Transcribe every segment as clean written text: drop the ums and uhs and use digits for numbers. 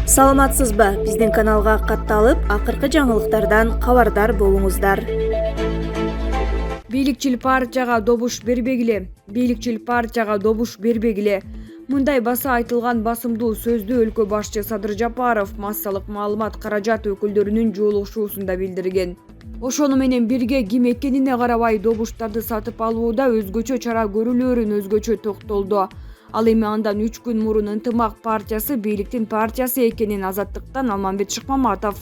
Саламатсызбы? Биздин каналга катталып, акыркы жаңылыктардан кабардар болуңуздар. Бийликчил партияга добуш бербегиле. Мындай баса айтылган басымдуу сөздү өлкө башчы Садыр Жапаров массалык маалымат каражат өкүлдөрүнүн жолугушуусунда билдирген. Ошону менен бирге ким экенине карабай добуштарды сатып алууда өзгөчө чара көрүлөөрүн өзгөчө токтолду. Ал эми андан 3 күн мурун Ынтымак партиясы бийликтин партиясы экенин Азаттыктан Алмамбет Шыкмаматов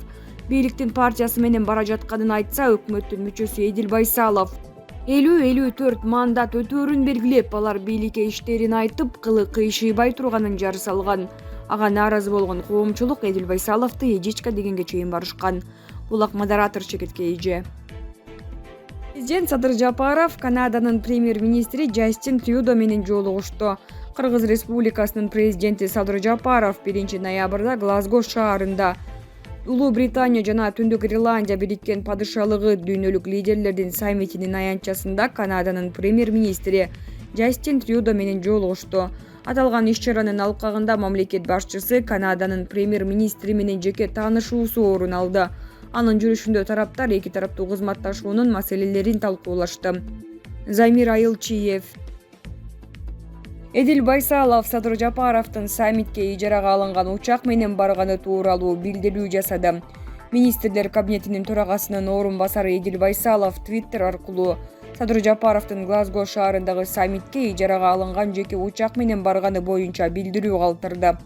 бийликтин партиясы менен бара жатканын айтса, өкмөттүн мүчөсү Эдил Байсалов 50-54 мандат өтөөрүн белгилеп, алар бийликке иштерин айтып, кылы кыйшыйбай турганын жары салган. Ага нааразы болгон коомчулук Эдил Байсаловду Эжичка дегенге чейин барышкан. Булак модератор Чекетке Эже. Президент Садыр Жапаров Канаданын премьер-министри Джастин Трюдо менен жолугушту. Кыргыз Республикасынын президенти Садыр Жапаров 1 ноябрда Глазго шаарында Улуу Британия жана Түндүк Ирландия Бириккен Падышалыгы дүйнөлүк лидерлердин саммитинин аянтчасында Канаданын премьер-министри Джастин Трюдо менен жолугушту. Аталган иш-чаранын алкагында мамлекет башчысы Канаданын премьер-министри менен жеке таанышуусу орун алды. Анын жүрүшүндө тараптар эки тараптуу кызматташуунун маселелерин талкуулашты. Замир Айылчиев. Эдил Байсалов Садыр Жапаровдун саммитке ижарага алынган учак менен барганы тууралуу билдирүү жасады. Министрлер кабинетинин төрагасынын орун басары Эдил Байсалов Твиттер аркылуу Садыр Жапаровдун Глазго шаарындагы саммитке ижарага алынган жеке учак менен барганы боюнча билдирүү калтырды.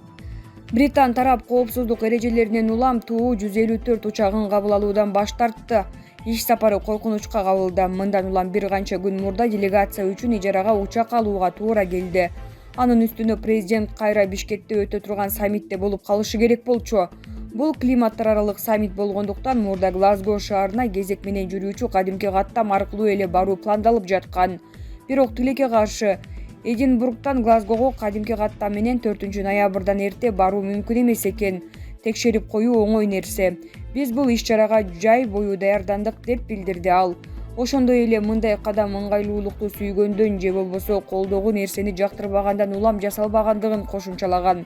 Британ тарап коопсуздук эрежелеринен улам Ту-154 учагын кабыл алуудан баш тартты. Иш сапары коркунучка кабылды. Мындан улам бир канча күн мурда делегация үчүн ижарага учак алууга туура келди. Анын үстүнө президент кайра Бишкекте өтө турган саммитте болуп калышы керек болчу. Бул климаттар аралык саммит болгондуктан мурда Глазго шаарына кезек менен жүрүүчү кадимки каттам аркылуу эле баруу пландалып жаткан. Бирок тилекке каршы Эдинбургтан Глазгого кадимки каттам менен 4 ноябрдан эрте баруу мүмкүн эмес экен. Текшерип коюу оңой нерсе. Биз бул иш-чарага жай бою даярдандык деп билдирди ал. Ошондой эле мындай кадам ыңгайлуулукту сүйгөндөн же болбосо колдогу нерсени жактырбагандан улам жасалбагандыгын кошумчалаган.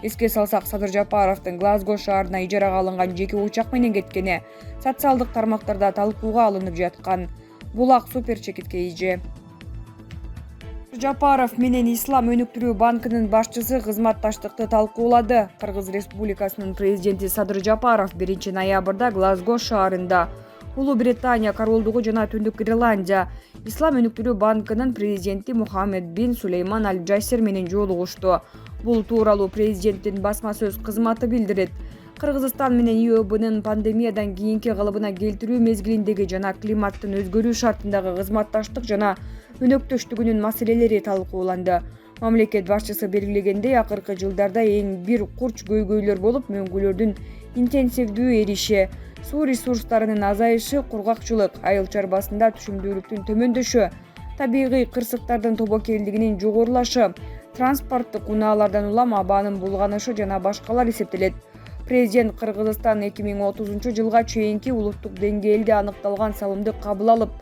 Эске салсак, Садыр Жапаровдун Глазго шаарына ижарага алынган жеке учак менен кеткени социалдык тармактарда талкууга алынып жаткан. Булак Супер Чекетке Эже. Жапаров менен Ислам өнүктүрүү банкынын башчысы кызматташтыкты талкуулады. Кыргыз Республикасынын президенти Садыр Жапаров 1 ноябрда Глазго шаарында Улуу Британия Королдугу жана Түндүк Ирландия Ислам өнүктүрүү банкынын президенти Мухаммед бин Сулейман Аль-Джасир менен жолугушту. Бул тууралуу президенттин басма сөз кызматы билдирет. Кыргызстан менен ИОБнын пандемиядан кийинки калыбына келтирүү мезгилиндеги жана климаттын өзгөрүү шартындагы кызматташтык жана өнөктөштүгүнүн маселелери талкууланды. Мамлекет башчысы белгилегендей, акыркы жылдарда эң бир курч көйгөйлөр болуп, мөңгүлөрдүн интенсивдүү эриши, суу ресурстарынын азайышы, кургакчылык, айыл чарбасында түшүмдүүлүктүн төмөндөшү, табигый кырсыктардын тобокелдигинин жогорулашы, транспорттук унаалардан улам абанын булганышы жана башкалар эсептелет. Президент Кыргызстан 2030 жылга чейинки улуттук деңгээлде аныкталган салымды кабыл алып,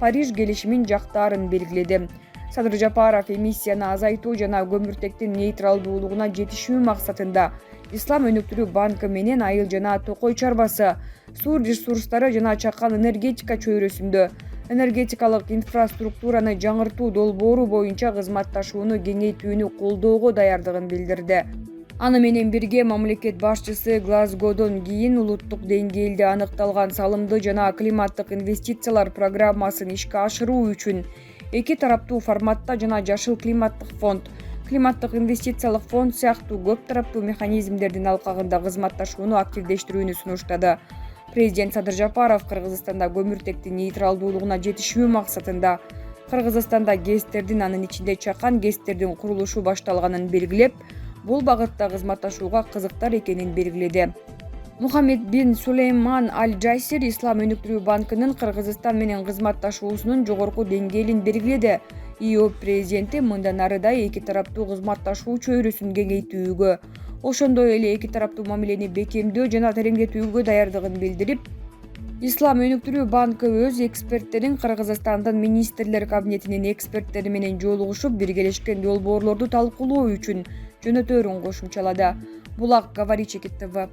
Париж келишимин жактаарын белгиледи. Садыр Жапаров эмиссияны азайтуу жана көмүртектин нейтралдуулугуна жетишүү максатында Ислам өнүктүрүү банкы менен айыл жана токой чарбасы, суу ресурстары жана чакан энергетика чөйрөсүндө энергетикалык инфраструктураны жаңыртуу долбоору боюнча кызматташууну кеңейтүүнү колдоого даярдыгын билдирди. Аны менен бирге мамлекет башчысы Глазгодон кийин улуттук деңгээлде аныкталган салымды жана климаттык инвестициялар программасын ишке ашыруу үчүн эки тараптуу форматта жана Жашыл климаттык фонд, климаттык инвестициялык фонд сыяктуу көп тараптуу механизмдердин алкагында кызматташууну активдештирүүнү сунуштады. Президент Садыр Жапаров Кыргызстанда көмүртектин нейтралдуулугуна жетишүү максатында Кыргызстанда ГЭСтердин, анын ичинде чакан ГЭСтердин курулушу башталганын белгилеп, бул багытта кызматташууга кызыктар экенин белгиледи. Мухаммед бин Сулейман Аль-Джасир Ислам өнүктүрүү банкынын Кыргызстан менен кызматташуусунун жогорку деңгээлин белгиледи. ИОБ президенти мындан ары да эки тараптуу кызматташуу чөйрөсүн кеңейтүүгө, ошондой эле эки тараптуу мамилени бекемдөө жана тереңдетүүгө даярдыгын билдирип, Ислам өнүктүрүү банкы өз эксперттерин Кыргызстандын министрлер кабинетинин эксперттери менен жолугушуп, биргелешкен долбоорлорду талкуулоо үчүн жөнөтөөрүн кошумчалады. Булак Говори Чекит ТВ.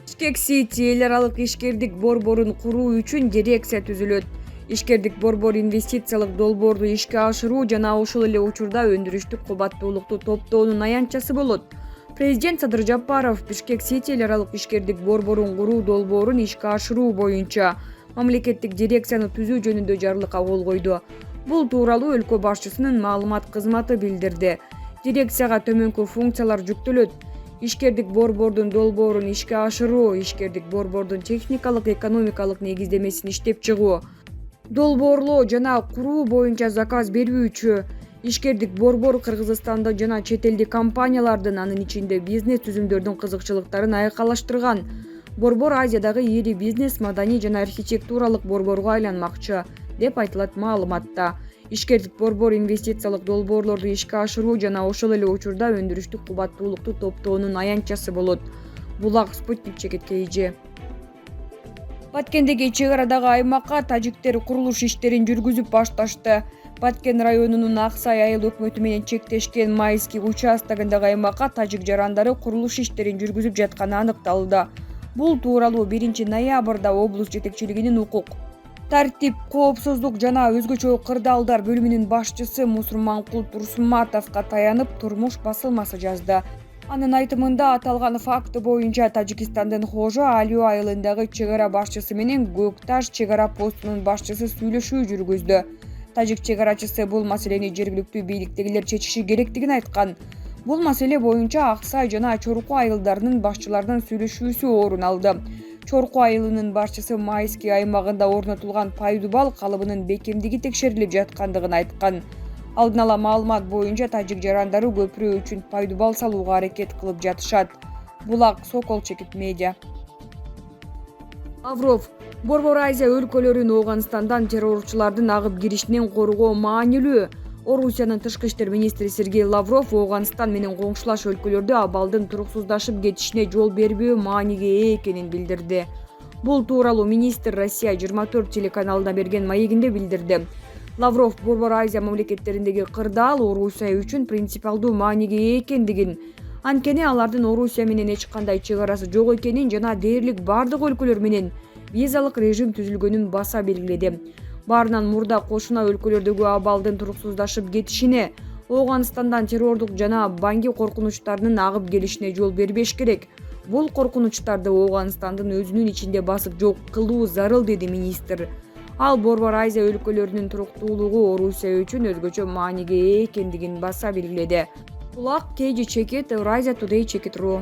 Бишкек Сити эл аралык ишкердик борборун куруу үчүн дирекция түзүлөт. Ишкердик борбор инвестициялык долбоорду ишке ашыруу жана ушул эле учурда өндүрүштүк кубаттуулукту топтоонун аянтчасы болот. Президент Садыр Жапаров Бишкек Сити эл аралык ишкердик борборун куруу долбоорун ишке ашыруу боюнча мамлекеттик дирекцияны түзүү жөнүндө жарлыкка кол койду. Бул тууралуу өлкө башчысынын маалымат кызматы билдирди. Дирекцияга төмөнкү функциялар жүктөлөт. Ишкердик борбордун долбоорун ишке ашыруу, ишкердик борбордун техникалык, экономикалык негиздемесин иштеп чыгуу, долбоорлоо жана куруу боюнча заказ берүүчү. Ишкердик борбор Кыргызстанда жана чет элдик компаниялардын, анын ичинде бизнес түзүмдөрдүн кызыкчылыктарын айкалаштырган. Борбор Азиядагы ири бизнес, маданий жана архитектуралык борборго айланмакчы, деп айтылат маалыматта. Ишкердик борбор инвестициялык долбоорлорду ишке ашыруу жана ошол эле учурда өндүрүштүк кубаттуулукту топтоонун аянтчасы болот. Булак Спутник Чекит КЖ. Баткендеги чек арадагы аймакка тажиктер курулуш иштерин жүргүзүп башташты. Баткен районунун Аксай айыл өкмөтү менен чектешкен Майский участогундагы аймакка тажик жарандары курулуш иштерин жүргүзүп жатканы аныкталды. Бул тууралуу 1 ноябрда облус жетекчилигинин укук, тартип, коопсуздук жана өзгөчө кырдаалдар бөлүмүнүн башчысы Мусурманкул Турсуматовго таянып Турмуш басылмасы жазды. Анын айтымында аталган факты боюнча Тажикстандын Хожо Алио айылындагы чек ара башчысы менен Көк Таш чек ара постунун башчысы сүйлөшүү жүргүздү. Тажик чек арачысы бул маселени жергиликтүү бийликтегилер чечиши керектигин айткан. Бул маселе боюнча Аксай жана Чорку айылдарынын башчыларынын сүйлөшүүсү орун алды. Чорку айылынын башчысы Майский аймагында орнотулган пайдубал калыбынын бекемдиги текшерилип жаткандыгын айткан. Алдын ала маалымат боюнча тажик жарандары көпүрө үчүн пайдубал салууга аракет кылып жатышат. Булак Сокол Чекит Медиа. Лавров Борбор Азия өлкөлөрүн Ооганстандан террорчулардын агып киришинен коргоо маанилүү. Орусиянын тышкы иштер министри Сергей Лавров Ооганстан менен коңшулаш өлкөлөрдө абалдын туруксуздашып кетишине жол бербөө мааниге ээ экенин билдирди. Бул тууралуу министр Россия 24 телеканалына берген маегинде билдирди. Лавров Борбор Азия мамлекеттериндеги кырдаал Орусия үчүн принципиалдуу мааниге ээ экендигин, анткени алардын Орусия менен эч кандай чек арасы жок экенин жана дээрлик бардык өлкөлөр менен визалык режим түзүлгөнүн баса белгиледи. Баарынан мурда кошуна өлкөлөрдөгү абалдын туруксуздашып кетишине, Ооганстандан террордук жана баңги коркунучтарынын агып келишине жол бербеш керек. Бул коркунучтарды Ооганстандын өзүнүн ичинде басып жок кылуу зарыл, деди министр. Ал Борбор Азия өлкөлөрүнүн туруктуулугу Орусия үчүн өзгөчө мааниге ээ экендигин баса белгиледи. Булак КЖ Чекит, Eurasia Today Чекит.ру.